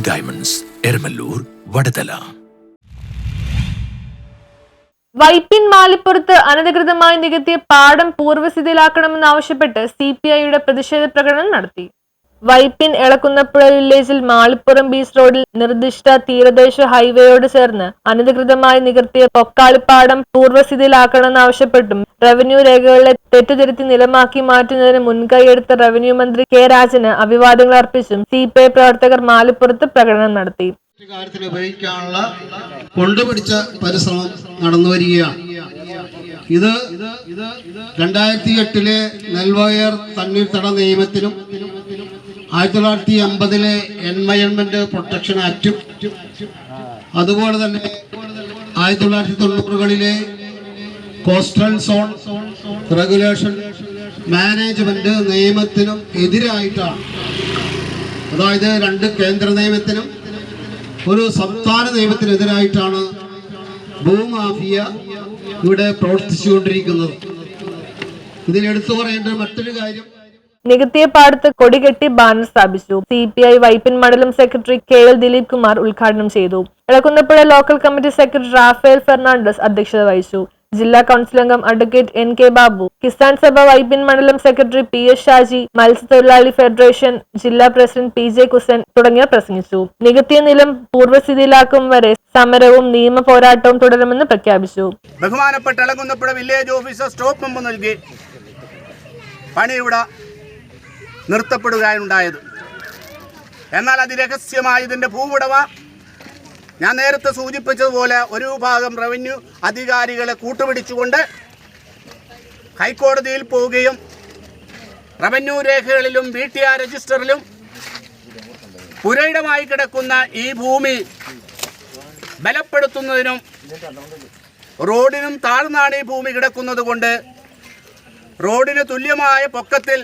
Diamonds, Eramallur, Vadathala. Vypin മാലിപ്പുറത്ത് അനധികൃതമായി നികത്തിയ പാടം പൂർവ്വസ്ഥിതിയിലാക്കണമെന്നാവശ്യപ്പെട്ട് CPIയുടെ പ്രതിഷേധ പ്രകടനം നടത്തി. വൈപ്പിൻ എളക്കുന്നപ്പുഴ വില്ലേജിൽ മാലിപ്പുറം ബീച്ച് റോഡിൽ നിർദ്ദിഷ്ട തീരദേശ ഹൈവേയോട് ചേർന്ന് അനധികൃതമായി നികത്തിയ പൊക്കാളിപ്പാടം പൂർവ്വസ്ഥിതിയിലാക്കണമെന്നാവശ്യപ്പെട്ടും റവന്യൂ രേഖകളിലെ തെറ്റുതിരുത്തി നിലമാക്കി മാറ്റുന്നതിന് മുൻകൈയെടുത്ത റവന്യൂ മന്ത്രി K. രാജന് അഭിവാദ്യങ്ങൾ അർപ്പിച്ചും CPI പ്രവർത്തകർ മാലിപ്പുറത്ത് പ്രകടനം നടത്തി. കാര്യത്തിന് ഉപയോഗിക്കാനുള്ള കൊണ്ടുപിടിച്ച പരിശ്രമം നടന്നു വരികയാണ്. ഇത് 2008 നെൽവയർ തണ്ണീർത്തട നിയമത്തിനും 1980 എൻവയൺമെന്റ് പ്രൊട്ടക്ഷൻ ആക്റ്റും അതുപോലെ തന്നെ 1990 കോസ്റ്റൽ സോൺ റെഗുലേഷൻ മാനേജ്മെന്റ് നിയമത്തിനും എതിരായിട്ടാണ്. അതായത് 2 കേന്ദ്ര നിയമത്തിനും ഒരു സംസ്ഥാന നിയമത്തിനെതിരായിട്ടാണ് ഭൂമാഫിയ ഇവിടെ പ്രവർത്തിച്ചുകൊണ്ടിരിക്കുന്നത്. ഇതിൽ എടുത്തു പറയേണ്ട മറ്റൊരു കാര്യം, നികത്തിയ പാടത്ത് കൊടികെട്ടി ബാനർ സ്ഥാപിച്ചു. CPI വൈപ്പിൻ മണ്ഡലം സെക്രട്ടറി KL ദിലീപ് കുമാർ ഉദ്ഘാടനം ചെയ്തു. Elankunnapuzha local committee secretary Raphael Fernandez അധ്യക്ഷത വഹിച്ചു. ജില്ലാ കൗൺസിൽ അംഗം അഡ്വക്കേറ്റ് NK ബാബു, കിസാൻ സഭ വൈപ്പിൻ മണ്ഡലം സെക്രട്ടറി PS ഷാജി, മത്സ്യത്തൊഴിലാളി ഫെഡറേഷൻ ജില്ലാ പ്രസിഡന്റ് PJ കുസൻ തുടങ്ങിയവർ പ്രസംഗിച്ചു. നികത്തിയ നിലം പൂർവ്വസ്ഥിതിയിലാക്കും വരെ സമരവും നിയമ പോരാട്ടവും തുടരുമെന്ന് പ്രഖ്യാപിച്ചു. ബഹുമാനപ്പെട്ട എളക്കുന്നപ്പുഴ വില്ലേജ് ഓഫീസർ സ്റ്റോപ്പ് മെമ്പർ നൽകി പണിയുടെ നിർത്തപ്പെടുകയുണ്ടായത്. എന്നാൽ അതിരഹസ്യമായി ഇതിൻ്റെ ഭൂവുടമ ഞാൻ നേരത്തെ സൂചിപ്പിച്ചതുപോലെ ഒരു വിഭാഗം റവന്യൂ അധികാരികളെ കൂട്ടുപിടിച്ചുകൊണ്ട് ഹൈക്കോടതിയിൽ പോവുകയും റവന്യൂ രേഖകളിലും BTR രജിസ്റ്ററിലും പുരയിടമായി കിടക്കുന്ന ഈ ഭൂമി ബലപ്പെടുത്തുന്നതിനും റോഡിനും താഴ്ന്നാണ് ഈ ഭൂമി കിടക്കുന്നത് കൊണ്ട് റോഡിന് തുല്യമായ പൊക്കത്തിൽ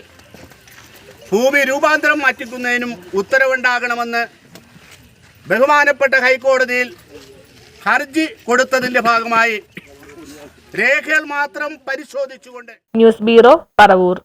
ഭൂമി രൂപാന്തരം മാറ്റിക്കുന്നതിനും ഉത്തരവുണ്ടാകണമെന്ന് ബഹുമാനപ്പെട്ട ഹൈക്കോടതിയിൽ ഹർജി കൊടുത്തതിന്റെ ഭാഗമായി രേഖകൾ മാത്രം പരിശോധിച്ചുകൊണ്ട് ന്യൂസ് ബ്യൂറോ, പറവൂർ.